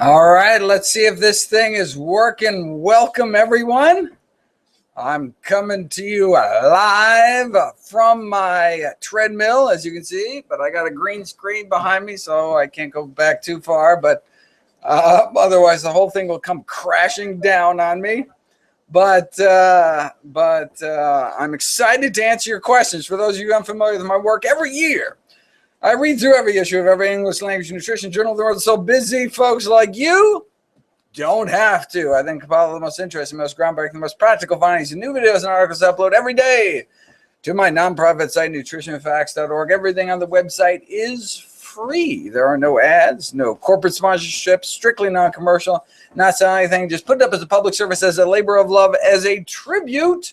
All right, let's see if this thing is working. Welcome, everyone. I'm coming to you live from my treadmill, as you can see, but I got a green screen behind me, so I can't go back too far, but otherwise the whole thing will come crashing down on me. But I'm excited to answer your questions. For those of you unfamiliar with my work, every year I read through every issue of every English language nutrition journal. The world is so busy, folks like you don't have to. I then compile the most interesting, most groundbreaking, the most practical findings and new videos and articles upload every day to my nonprofit site, NutritionFacts.org. Everything on the website is free. There are no ads, no corporate sponsorships, strictly non-commercial, not selling anything, just put it up as a public service, as a labor of love, as a tribute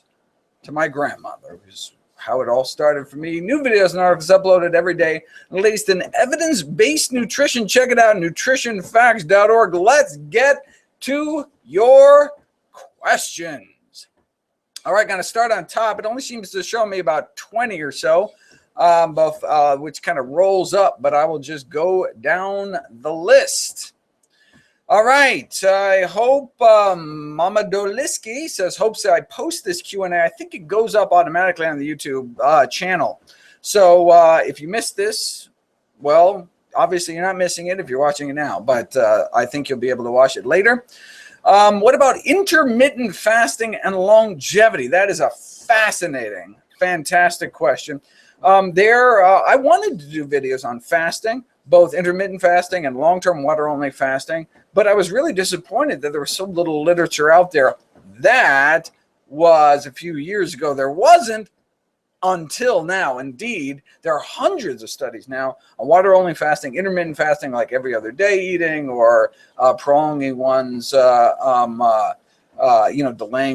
to my grandmother, who's how it all started for me. New videos and articles uploaded every day, released in evidence-based nutrition. Check it out, NutritionFacts.org. Let's get to your questions. All right, going to start on top. It only seems to show me about 20 or so, which kind of rolls up, but I will just go down the list. All right, I hope Mama Doliski says, hopes that I post this Q&A. I think it goes up automatically on the YouTube channel. So if you missed this, well, obviously you're not missing it if you're watching it now, but I think you'll be able to watch it later. What about intermittent fasting and longevity? That is a fascinating, fantastic question. I wanted to do videos on fasting, both intermittent fasting and long-term water-only fasting, but I was really disappointed that there was so little literature out there. That was a few years ago. There wasn't until now. Indeed, there are hundreds of studies now on water-only fasting, intermittent fasting, like every other day eating, or prolonging one's, delaying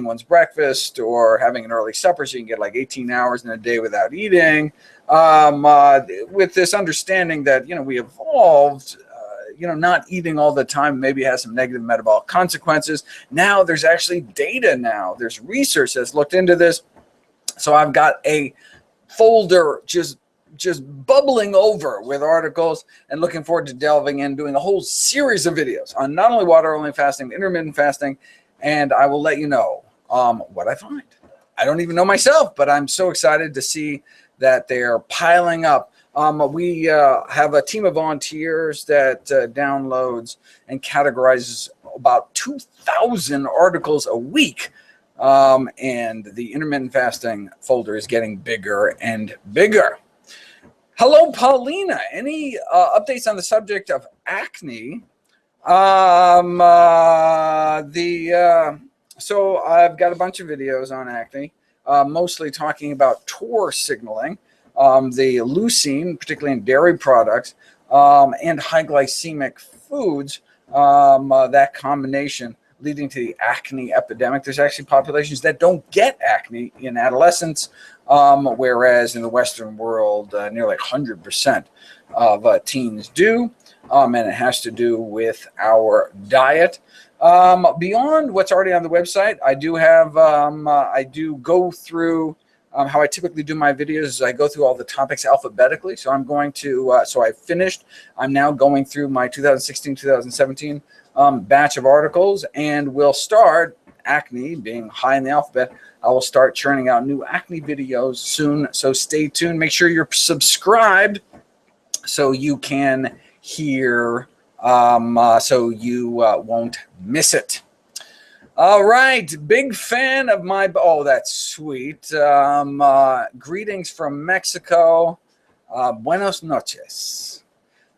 one's breakfast, or having an early supper so you can get like 18 hours in a day without eating. With this understanding that, we evolved, not eating all the time maybe has some negative metabolic consequences. Now there's actually data now. There's research that's looked into this. So I've got a folder just bubbling over with articles, and looking forward to delving in, doing a whole series of videos on not only water-only fasting, intermittent fasting, and I will let you know what I find. I don't even know myself, but I'm so excited to see that they're piling up. We have a team of volunteers that downloads and categorizes about 2,000 articles a week. And the intermittent fasting folder is getting bigger and bigger. Hello, Paulina. Any updates on the subject of acne? So I've got a bunch of videos on acne, mostly talking about TOR signaling, the leucine, particularly in dairy products, and high glycemic foods, that combination leading to the acne epidemic. There's actually populations that don't get acne in adolescence, whereas in the Western world, nearly 100% of teens do, and it has to do with our diet. Beyond what's already on the website, I do have, I do go through how I typically do my videos is I go through all the topics alphabetically. So I'm going to, so I finished, I'm now going through my 2016-2017 batch of articles, and we'll start, acne being high in the alphabet, I will start churning out new acne videos soon. So stay tuned. Make sure you're subscribed so you can hear, so you won't miss it. All right, big fan of my, oh, that's sweet. Greetings from Mexico. Buenos noches.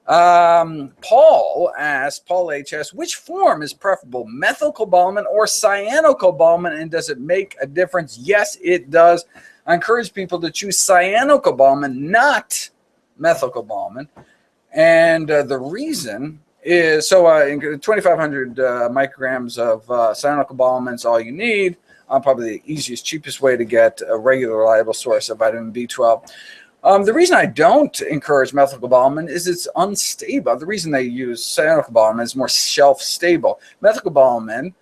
Paul H asks, which form is preferable, methylcobalamin or cyanocobalamin, and does it make a difference? Yes, it does. I encourage people to choose cyanocobalamin, not methylcobalamin. And the reason is, so 2,500 micrograms of cyanocobalamin is all you need. Probably the easiest, cheapest way to get a regular, reliable source of vitamin B12. The reason I don't encourage methylcobalamin is it's unstable. The reason they use cyanocobalamin is more shelf stable. Methylcobalamin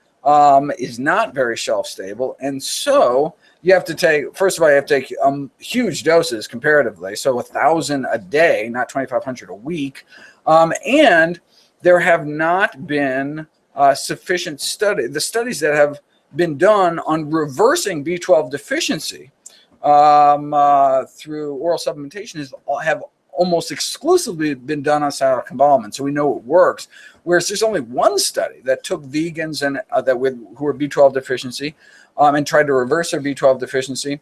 is not very shelf stable, and so you have to take, first of all, you have to take huge doses comparatively, so 1,000 a day, not 2,500 a week, and there have not been sufficient the studies that have been done on reversing B12 deficiency through oral supplementation have almost exclusively been done on cytokine almond, so we know it works. Whereas there's only one study that took vegans and who were B12 deficiency and tried to reverse their B12 deficiency.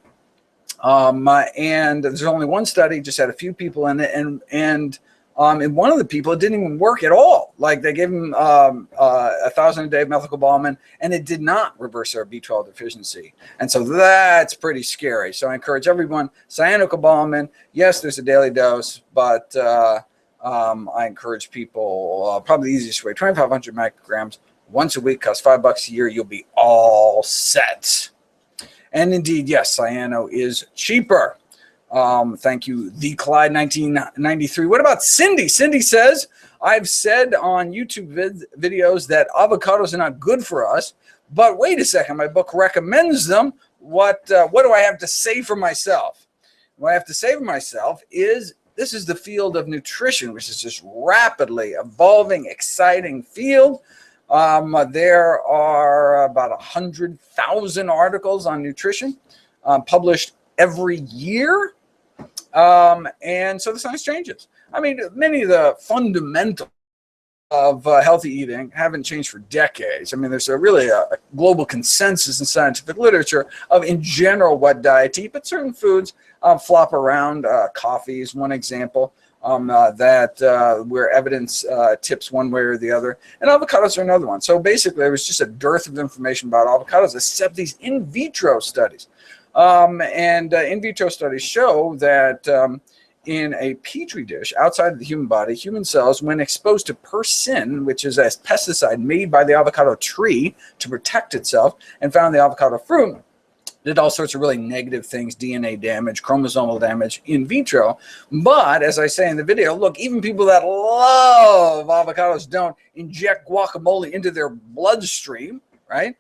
And there's only one study, just had a few people in it, and in one of the people, it didn't even work at all. Like they gave them 1,000 a day of methylcobalamin, and it did not reverse their B12 deficiency. And so that's pretty scary. So I encourage everyone, cyanocobalamin, yes, there's a daily dose, but I encourage people, probably the easiest way, 2,500 micrograms once a week, costs $5 a year, you'll be all set. And indeed, yes, cyano is cheaper. Thank you, The Clyde 1993. What about Cindy? Cindy says, I've said on YouTube videos that avocados are not good for us, but wait a second, my book recommends them. What do I have to say for myself? What I have to say for myself is this is the field of nutrition, which is just rapidly evolving, exciting field. There are about 100,000 articles on nutrition published every year. And so the science changes. I mean, many of the fundamentals of healthy eating haven't changed for decades. I mean, there's really a global consensus in scientific literature of, in general, what diet to eat, but certain foods flop around. Coffee is one example where evidence tips one way or the other, and avocados are another one. So basically, there was just a dearth of information about avocados, except these in vitro studies. In vitro studies show that in a petri dish outside of the human body, human cells, when exposed to persin, which is a pesticide made by the avocado tree to protect itself, and found in the avocado fruit, did all sorts of really negative things, DNA damage, chromosomal damage in vitro. But as I say in the video, look, even people that love avocados don't inject guacamole into their bloodstream, right?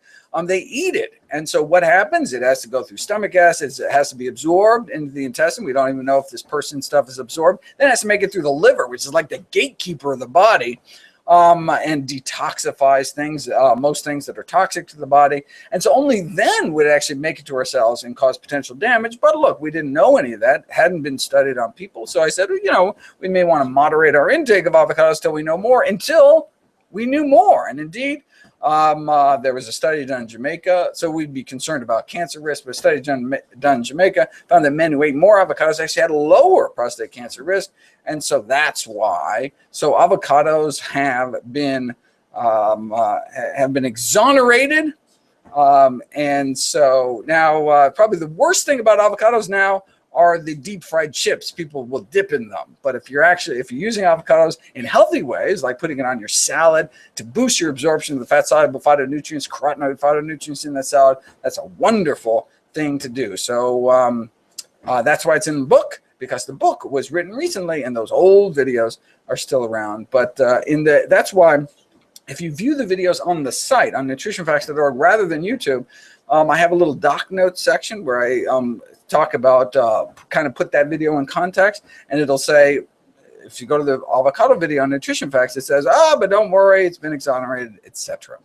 They eat it. And so what happens? It has to go through stomach acids. It has to be absorbed into the intestine. We don't even know if this person's stuff is absorbed. Then it has to make it through the liver, which is like the gatekeeper of the body, and detoxifies things, most things that are toxic to the body. And so only then would it actually make it to our cells and cause potential damage. But look, we didn't know any of that. Hadn't been studied on people. So I said, you know, we may want to moderate our intake of avocados till we know more, until we knew more. And indeed, there was a study done in Jamaica, so we'd be concerned about cancer risk, but a study done in Jamaica found that men who ate more avocados actually had a lower prostate cancer risk, and so that's why. So avocados have been exonerated, and so now probably the worst thing about avocados now are the deep fried chips. People will dip in them. But if you're using avocados in healthy ways, like putting it on your salad to boost your absorption of the fat soluble phytonutrients, carotenoid phytonutrients in that salad, that's a wonderful thing to do. So that's why it's in the book, because the book was written recently and those old videos are still around. But that's why if you view the videos on the site, on NutritionFacts.org, rather than YouTube, I have a little doc notes section where I talk about, kind of put that video in context, and it'll say, if you go to the avocado video on Nutrition Facts, it says, but don't worry, it's been exonerated, etc.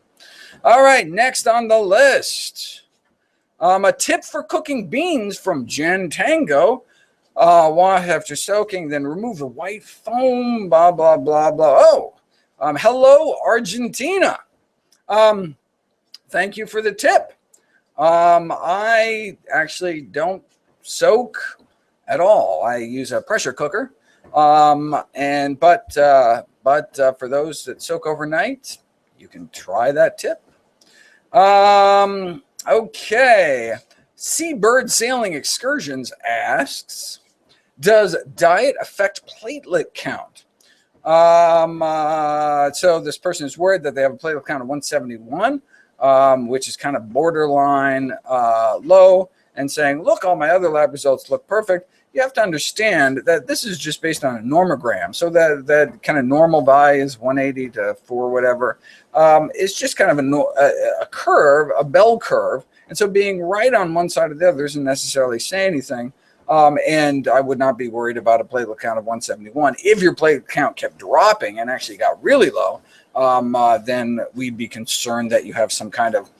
All right, next on the list, a tip for cooking beans from Jan Tengo. Wash after soaking, then remove the white foam, blah, blah, blah, blah. Hello, Argentina. Thank you for the tip. I actually don't soak at all. I use a pressure cooker. But for those that soak overnight, you can try that tip. Okay. Seabird Sailing Excursions asks, does diet affect platelet count? So this person is worried that they have a platelet count of 171. Which is kind of borderline low, and saying, look, all my other lab results look perfect. You have to understand that this is just based on a normogram. So that kind of normal value is 180 to 4, whatever. It's just kind of a curve, a bell curve. And so being right on one side or the other doesn't necessarily say anything. And I would not be worried about a platelet count of 171. If your platelet count kept dropping and actually got really low, then we'd be concerned that you have some kind of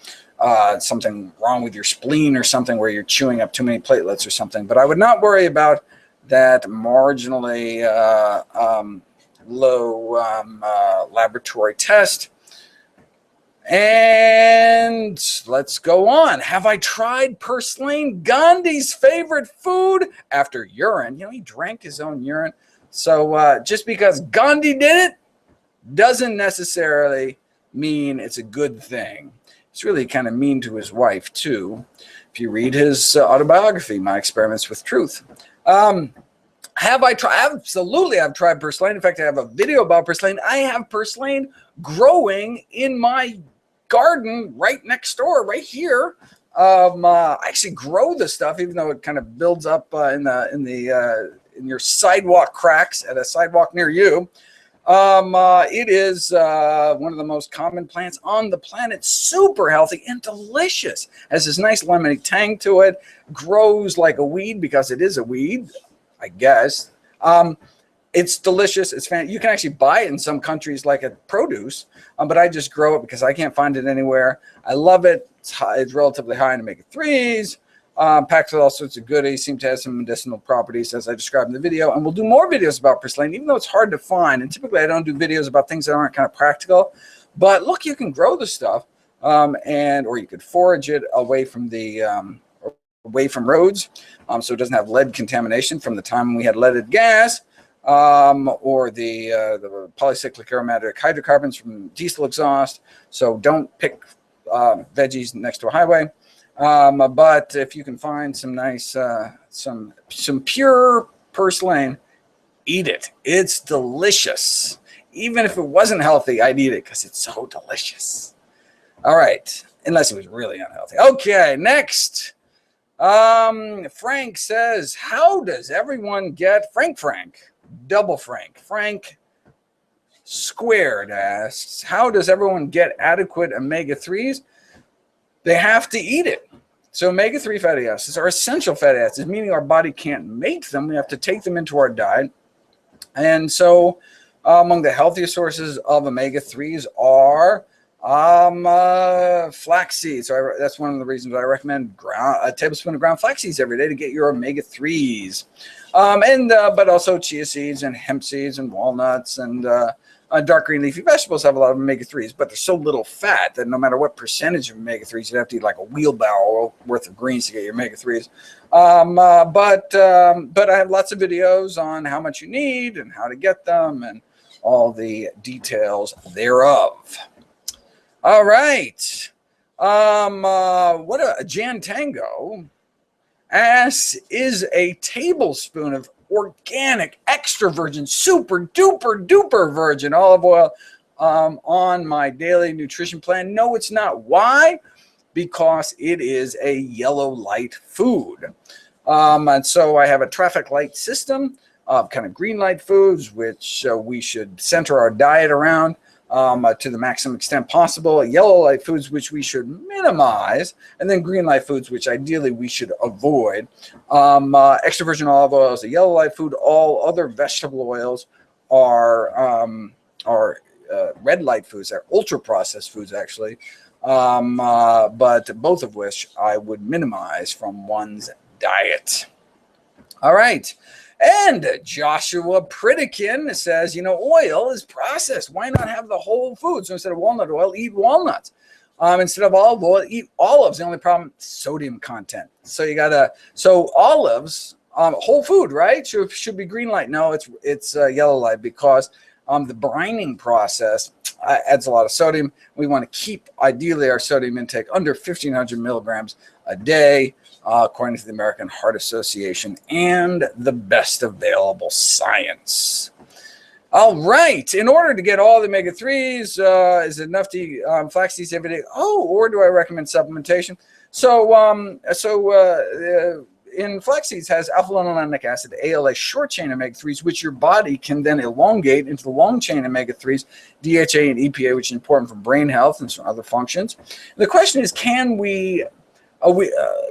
something wrong with your spleen or something where you're chewing up too many platelets or something. But I would not worry about that marginally low laboratory test. And let's go on. Have I tried purslane, Gandhi's favorite food, after urine? You know, he drank his own urine. So just because Gandhi did it doesn't necessarily mean it's a good thing. It's really kind of mean to his wife, too. If you read his autobiography, My Experiments with Truth. Have I tried? Absolutely, I've tried purslane. In fact, I have a video about purslane. I have purslane growing in my garden right next door, right here. I actually grow the stuff, even though it kind of builds up in your sidewalk cracks at a sidewalk near you. It is one of the most common plants on the planet. Super healthy and delicious. Has this nice lemony tang to it. Grows like a weed because it is a weed, I guess. It's delicious. It's fantastic. You can actually buy it in some countries like a produce, but I just grow it because I can't find it anywhere. I love it. It's relatively high in omega-3s, packed with all sorts of goodies, seem to have some medicinal properties as I described in the video. And we'll do more videos about purslane, even though it's hard to find. And typically I don't do videos about things that aren't kind of practical. But look, you can grow the stuff, or you could forage it away from roads, so it doesn't have lead contamination from the time we had leaded gas. Or the polycyclic aromatic hydrocarbons from diesel exhaust. So don't pick veggies next to a highway. But if you can find some nice, some pure purslane, eat it. It's delicious. Even if it wasn't healthy, I'd eat it because it's so delicious. All right, unless it was really unhealthy. Okay, next. Frank says, how does everyone get Frank, double Frank squared asks, how does everyone get adequate omega-3s? They have to eat it. So omega-3 fatty acids are essential fatty acids, meaning our body can't make them. We have to take them into our diet. And so among the healthiest sources of omega-3s are flax seeds. So that's one of the reasons I recommend a tablespoon of ground flax seeds every day to get your omega-3s. But also chia seeds and hemp seeds and walnuts and dark green leafy vegetables have a lot of omega-3s, but there's so little fat that no matter what percentage of omega-3s, you'd have to eat like a wheelbarrow worth of greens to get your omega-3s. But I have lots of videos on how much you need and how to get them and all the details thereof. All right. Jan Tengo asks, is a tablespoon of organic, extra virgin, super duper duper virgin olive oil on my daily nutrition plan? No, it's not. Why? Because it is a yellow light food. And so I have a traffic light system of kind of green light foods, which we should center our diet around to the maximum extent possible. Yellow light foods, which we should minimize, and then green light foods, which ideally we should avoid. Extra virgin olive oil is a yellow light food. All other vegetable oils are red light foods. They're ultra processed foods, actually, but both of which I would minimize from one's diet. All right. And Joshua Pritikin says, oil is processed. Why not have the whole food? So instead of walnut oil, eat walnuts. Instead of olive oil, eat olives. The only problem, sodium content. So olives, whole food, right? Should be green light. No, it's yellow light because the brining process adds a lot of sodium. We want to keep, ideally, our sodium intake under 1,500 milligrams a day, according to the American Heart Association and the best available science. All right. In order to get all the omega-3s, is it enough to eat flax seeds every day? Or do I recommend supplementation? In flax seeds has alpha-linolenic acid, ALA, short-chain omega-3s, which your body can then elongate into the long-chain omega-3s, DHA and EPA, which is important for brain health and some other functions. And the question is, can we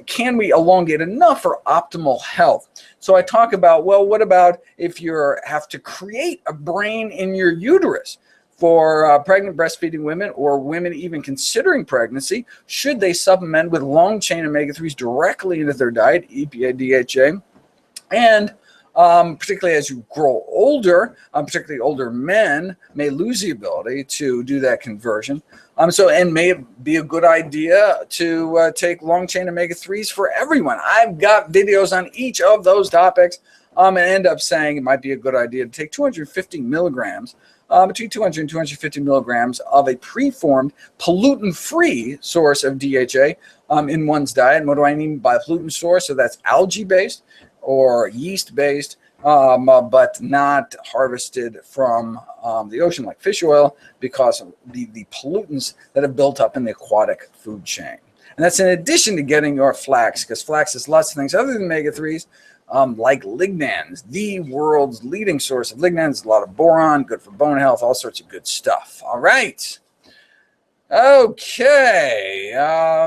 can we elongate enough for optimal health? So I talk about, well, what about if you have to create a brain in your uterus? For pregnant breastfeeding women or women even considering pregnancy, should they supplement with long-chain omega-3s directly into their diet, EPA, DHA? And particularly as you grow older, particularly older men may lose the ability to do that conversion. And may it be a good idea to take long-chain omega-3s for everyone. I've got videos on each of those topics and end up saying it might be a good idea to take 250 milligrams, between 200 and 250 milligrams of a preformed pollutant-free source of DHA in one's diet. And what do I mean by pollutant source? So that's algae-based or yeast-based, but not harvested from the ocean like fish oil because of the pollutants that have built up in the aquatic food chain. And that's in addition to getting your flax, because flax has lots of things other than omega-3s, like lignans, the world's leading source of lignans, a lot of boron, good for bone health, all sorts of good stuff. All right. Okay,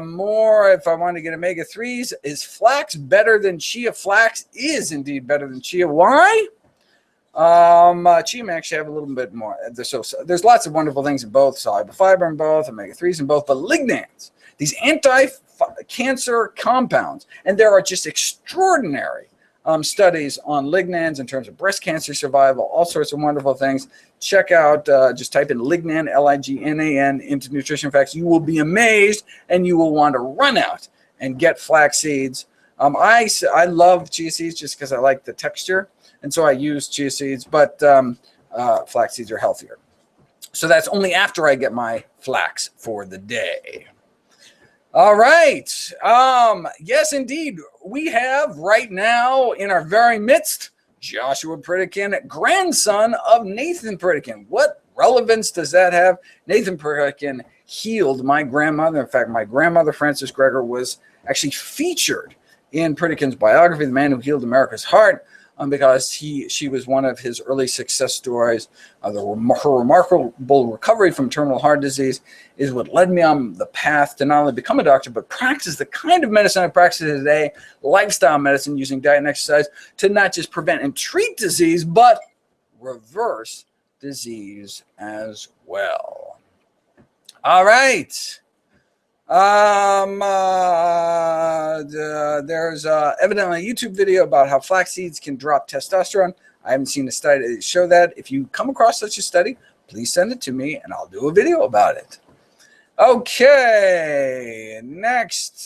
more if I want to get omega-3s. Is flax better than chia? Flax is indeed better than chia. Why? Chia may actually have a little bit more. There's lots of wonderful things in both, soluble fiber in both, omega-3s in both, but lignans, these anti-cancer compounds, and there are just extraordinary studies on lignans in terms of breast cancer survival, all sorts of wonderful things. Check out, just type in lignan, Lignan, into Nutrition Facts. You will be amazed, and you will want to run out and get flax seeds. I love chia seeds just because I like the texture, and so I use chia seeds, but flax seeds are healthier. So that's only after I get my flax for the day. All right. Yes, indeed. We have right now in our very midst Joshua Pritikin, grandson of Nathan Pritikin. What relevance does that have? Nathan Pritikin healed my grandmother. In fact, my grandmother, Frances Gregor, was actually featured in Pritikin's biography, The Man Who Healed America's Heart, because she was one of his early success stories. Her remarkable recovery from terminal heart disease is what led me on the path to not only become a doctor, but practice the kind of medicine I practice today, lifestyle medicine using diet and exercise, to not just prevent and treat disease, but reverse disease as well. All right. There's evidently a YouTube video about how flax seeds can drop testosterone. I haven't seen a study to show that. If you come across such a study, please send it to me and I'll do a video about it. Okay, next,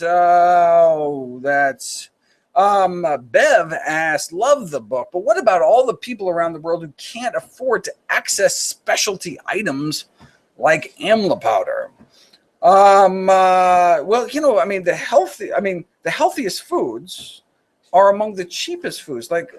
that's Bev asked, love the book, but what about all the people around the world who can't afford to access specialty items like amla powder? Well, you know, I mean, the healthiest foods are among the cheapest foods. Like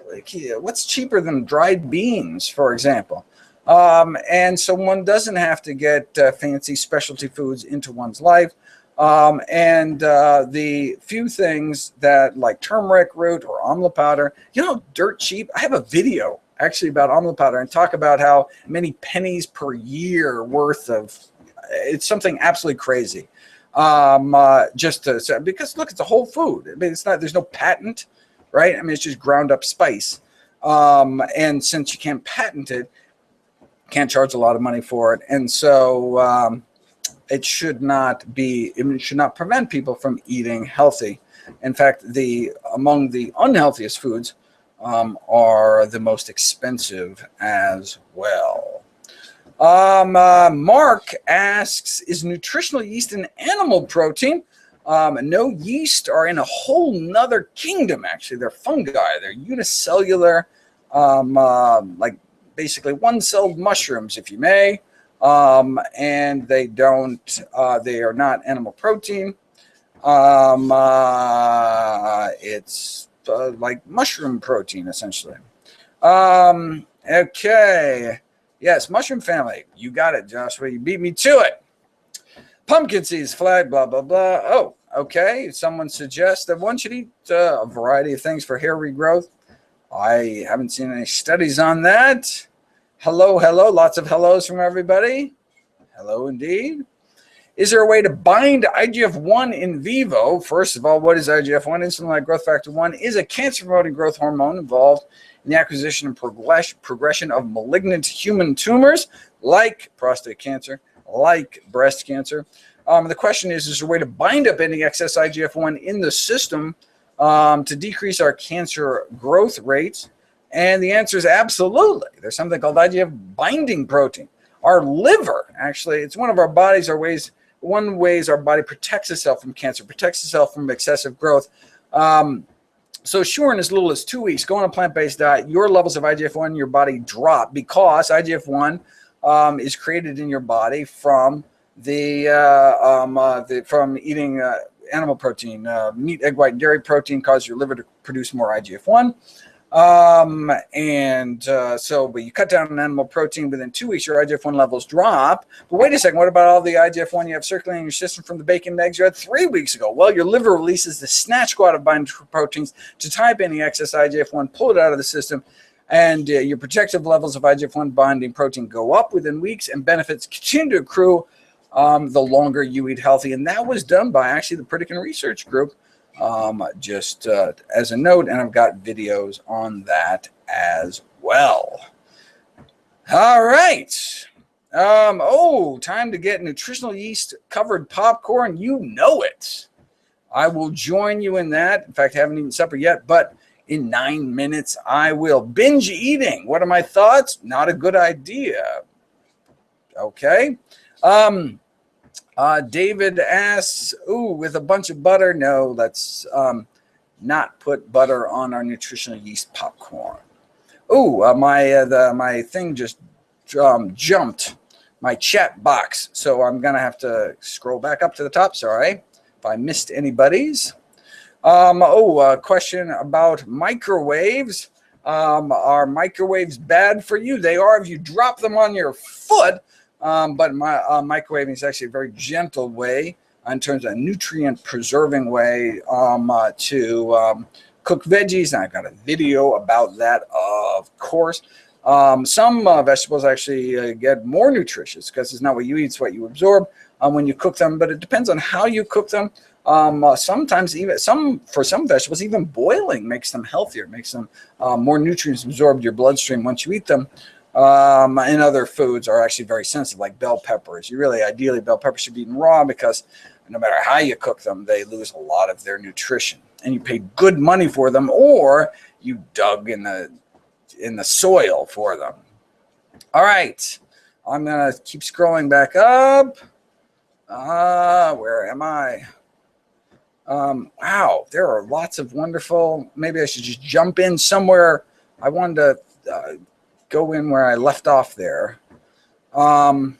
what's cheaper than dried beans, for example? And so one doesn't have to get fancy specialty foods into one's life. The few things that like turmeric root or amla powder, you know, dirt cheap. I have a video actually about amla powder and talk about how many pennies per year worth of. It's something absolutely crazy. Just to say, because look, it's a whole food. I mean, it's not. There's no patent, right? I mean, it's just ground up spice. And since you can't patent it, can't charge a lot of money for it, and so it should not prevent people from eating healthy. In fact, among the unhealthiest foods are the most expensive as well. Mark asks, is nutritional yeast an animal protein? No, yeast are in a whole nother kingdom, actually. They're fungi. They're unicellular, like basically one-celled mushrooms, if you may. And they are not animal protein. It's like mushroom protein, essentially. Okay. Yes, mushroom family. You got it, Joshua. You beat me to it. Pumpkin seeds, flag, blah, blah, blah. Oh, okay. Someone suggests that one should eat a variety of things for hair regrowth. I haven't seen any studies on that. Hello, hello. Lots of hellos from everybody. Hello, indeed. Is there a way to bind IGF-1 in vivo? First of all, what is IGF-1? Insulin-like growth factor 1 is a cancer-promoting growth hormone involved in the acquisition and progression of malignant human tumors like prostate cancer, like breast cancer. The question is there a way to bind up any excess IGF-1 in the system to decrease our cancer growth rates? And the answer is absolutely. There's something called IGF binding protein. Our liver, actually, it's one of our bodies, one ways our body protects itself from cancer, protects itself from excessive growth. So sure, in as little as 2 weeks, go on a plant-based diet, your levels of IGF-1 in your body drop because IGF-1 is created in your body from from eating animal protein. Meat, egg white, and dairy protein cause your liver to produce more IGF-1. But you cut down on animal protein, within 2 weeks, your IGF-1 levels drop. But wait a second, what about all the IGF-1 you have circulating in your system from the bacon and eggs you had 3 weeks ago? Well, your liver releases the snatch squad of binding proteins to tie up any excess IGF-1, pull it out of the system, and your protective levels of IGF-1 binding protein go up within weeks, and benefits continue to accrue the longer you eat healthy. And that was done by actually the Pritikin research group. Just as a note, and I've got videos on that as well. All right. Time to get nutritional yeast covered popcorn. You know it. I will join you in that. In fact, I haven't eaten supper yet, but in 9 minutes, I will. Binge eating. What are my thoughts? Not a good idea. Okay. David asks, with a bunch of butter? No, let's not put butter on our nutritional yeast popcorn. My thing just jumped, my chat box. So I'm going to have to scroll back up to the top. Sorry if I missed anybody's. Question about microwaves. Are microwaves bad for you? They are if you drop them on your foot. But microwaving is actually a very gentle way in terms of a nutrient preserving way to cook veggies. And I've got a video about that, of course. Some vegetables actually get more nutritious because it's not what you eat, it's what you absorb when you cook them. But it depends on how you cook them. Sometimes even for some vegetables, even boiling makes them healthier, makes them more nutrients absorbed in your bloodstream once you eat them. And other foods are actually very sensitive, like bell peppers. Ideally, bell peppers should be eaten raw because no matter how you cook them, they lose a lot of their nutrition. And you paid good money for them, or you dug in the soil for them. All right, I'm gonna keep scrolling back up. Where am I? Wow, there are lots of wonderful. Maybe I should just jump in somewhere. I wanted to go in where I left off there. Oh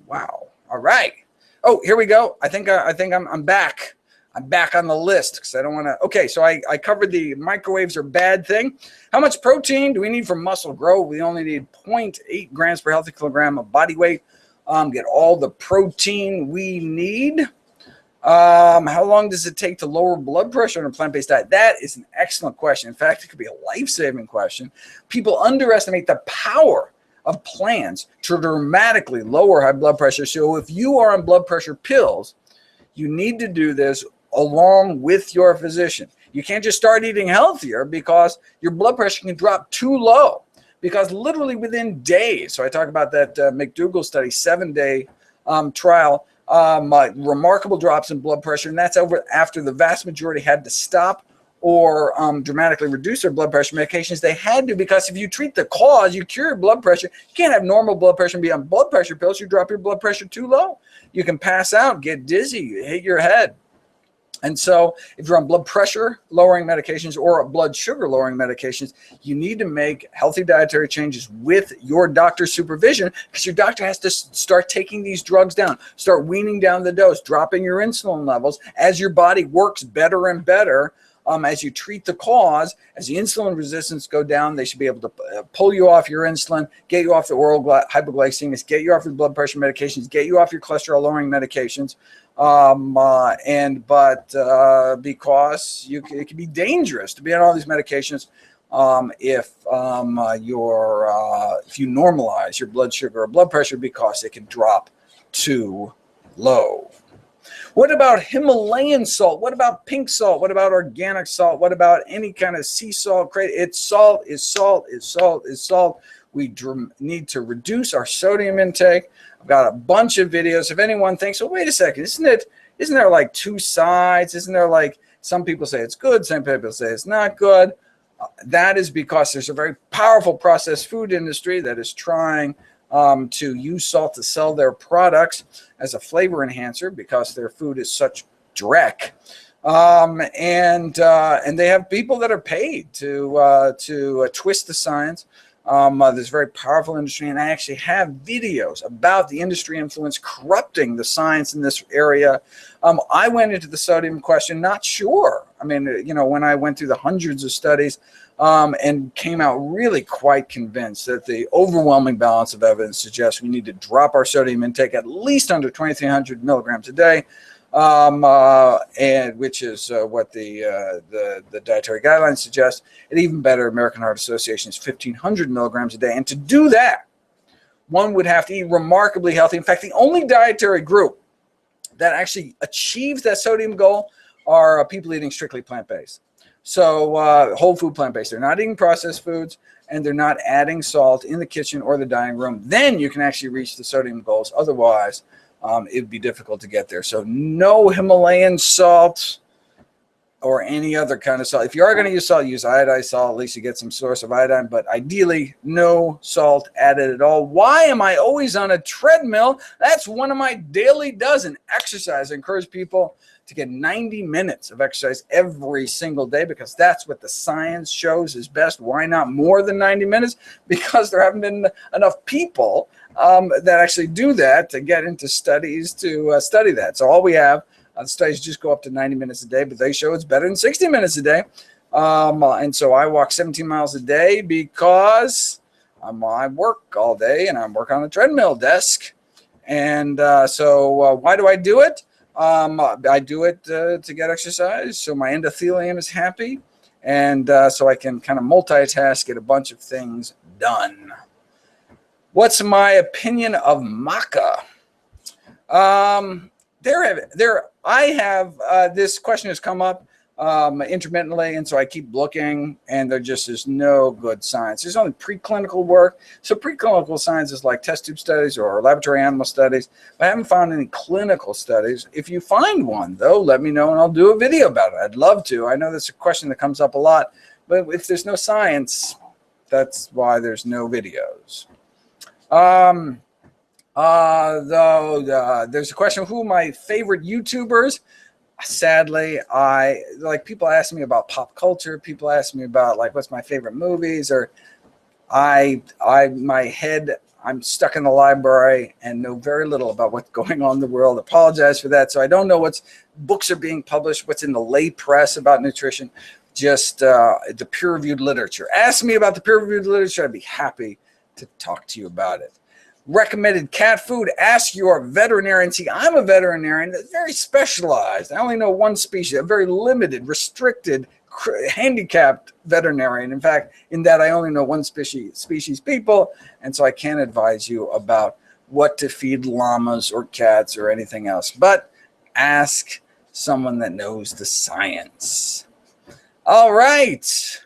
wow! All right. Oh, here we go. I think I'm back. I'm back on the list because I don't want to. Okay, so I covered the microwaves are bad thing. How much protein do we need for muscle growth? We only need 0.8 grams per healthy kilogram of body weight. Get all the protein we need. How long does it take to lower blood pressure on a plant-based diet? That is an excellent question. In fact, it could be a life-saving question. People underestimate the power of plants to dramatically lower high blood pressure. So if you are on blood pressure pills, you need to do this along with your physician. You can't just start eating healthier because your blood pressure can drop too low. Because literally within days, so I talk about that McDougall study, 7-day trial, remarkable drops in blood pressure, and that's over after the vast majority had to stop or dramatically reduce their blood pressure medications. They had to, because if you treat the cause, you cure your blood pressure. You can't have normal blood pressure and be on blood pressure pills. You drop your blood pressure too low. You can pass out, get dizzy, hit your head. And so if you're on blood pressure lowering medications or blood sugar lowering medications, you need to make healthy dietary changes with your doctor's supervision, because your doctor has to start taking these drugs down, start weaning down the dose, dropping your insulin levels as your body works better and better. As you treat the cause, as the insulin resistance go down, they should be able to pull you off your insulin, get you off the oral hypoglycemics, get you off your blood pressure medications, get you off your cholesterol lowering medications. Because it can be dangerous to be on all these medications if you normalize your blood sugar or blood pressure, because it can drop too low. What about Himalayan salt? What about pink salt? What about organic salt? What about any kind of sea salt? It's salt, is salt, is salt, is salt. We need to reduce our sodium intake. I've got a bunch of videos. If anyone thinks, well, wait a second, isn't there like two sides? Isn't there like some people say it's good, some people say it's not good? That is because there's a very powerful processed food industry that is trying to use salt to sell their products as a flavor enhancer because their food is such dreck. And they have people that are paid to twist the science. There's a very powerful industry, and I actually have videos about the industry influence corrupting the science in this area. I went into the sodium question not sure. I mean, when I went through the hundreds of studies and came out really quite convinced that the overwhelming balance of evidence suggests we need to drop our sodium intake at least under 2,300 milligrams a day. And which is what the dietary guidelines suggest. And even better, American Heart Association is 1,500 milligrams a day. And to do that, one would have to eat remarkably healthy. In fact, the only dietary group that actually achieves that sodium goal are people eating strictly plant-based. So whole food plant-based. They're not eating processed foods, and they're not adding salt in the kitchen or the dining room. Then you can actually reach the sodium goals. Otherwise, it'd be difficult to get there. So no Himalayan salt or any other kind of salt. If you are going to use salt, use iodized salt. At least you get some source of iodine. But ideally, no salt added at all. Why am I always on a treadmill? That's one of my daily dozen. Exercise. I encourage people to get 90 minutes of exercise every single day because that's what the science shows is best. Why not more than 90 minutes? Because there haven't been enough people that actually do that to get into studies to study that. So all we have, the studies just go up to 90 minutes a day, but they show it's better than 60 minutes a day. And so I walk 17 miles a day because I work all day and I work on a treadmill desk. And so why do I do it? I do it to get exercise, so my endothelium is happy, and so I can kind of multitask, get a bunch of things done. What's my opinion of Maca? This question has come up intermittently, and so I keep looking, and there just is no good science. There's only preclinical work. So preclinical science is like test tube studies or laboratory animal studies. I haven't found any clinical studies. If you find one, though, let me know, and I'll do a video about it. I'd love to. I know that's a question that comes up a lot, but if there's no science, that's why there's no videos. There's a question, who are my favorite YouTubers? Sadly, people ask me about pop culture. People ask me about what's my favorite movies, or I'm stuck in the library and know very little about what's going on in the world. Apologize for that. So I don't know what books are being published, what's in the lay press about nutrition, just the peer-reviewed literature. Ask me about the peer-reviewed literature. I'd be happy to talk to you about it. Recommended cat food, ask your veterinarian. See, I'm a veterinarian that's very specialized. I only know one species, a very limited, restricted, handicapped veterinarian. In fact, in that I only know one species people, and so I can't advise you about what to feed llamas or cats or anything else. But ask someone that knows the science. All right.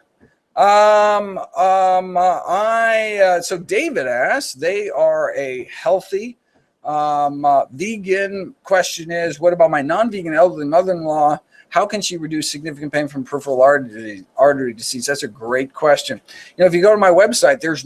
So David asks, they are a healthy vegan. Question is, what about my non-vegan elderly mother-in-law? How can she reduce significant pain from peripheral artery disease? That's a great question. If you go to my website, there's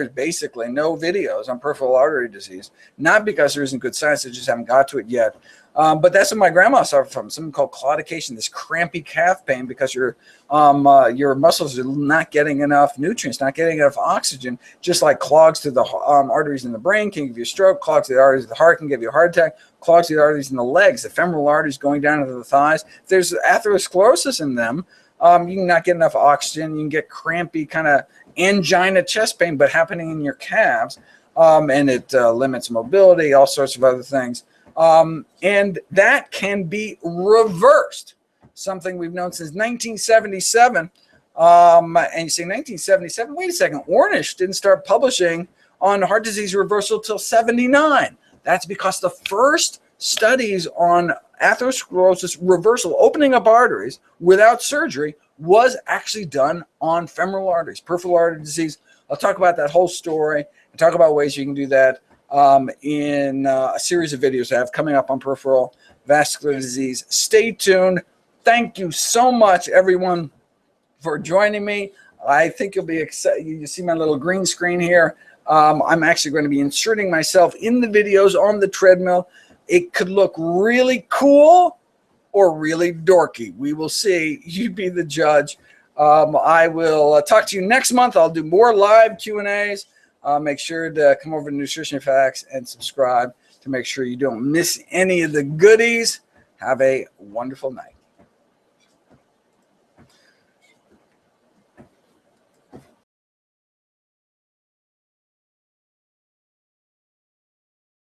basically no videos on peripheral artery disease. Not because there isn't good science, I just haven't got to it yet. But that's what my grandma suffered from, something called claudication, this crampy calf pain because your muscles are not getting enough nutrients, not getting enough oxygen, just like clogs to the arteries in the brain can give you a stroke, clogs to the arteries of the heart can give you a heart attack, clogs to the arteries in the legs, the femoral arteries going down into the thighs. If there's atherosclerosis in them, you can not get enough oxygen, you can get crampy kind of angina chest pain, but happening in your calves, and it limits mobility, all sorts of other things. And that can be reversed, something we've known since 1977. And you say 1977, wait a second, Ornish didn't start publishing on heart disease reversal till 79. That's because the first studies on atherosclerosis reversal, opening up arteries without surgery, was actually done on femoral arteries, peripheral artery disease. I'll talk about that whole story and talk about ways you can do that in a series of videos I have coming up on peripheral vascular disease. Stay tuned. Thank you so much, everyone, for joining me. I think you'll be excited. You see my little green screen here. I'm actually going to be inserting myself in the videos on the treadmill. It could look really cool or really dorky. We will see. You be the judge. I will talk to you next month. I'll do more live Q&As. Make sure to come over to Nutrition Facts and subscribe to make sure you don't miss any of the goodies. Have a wonderful night.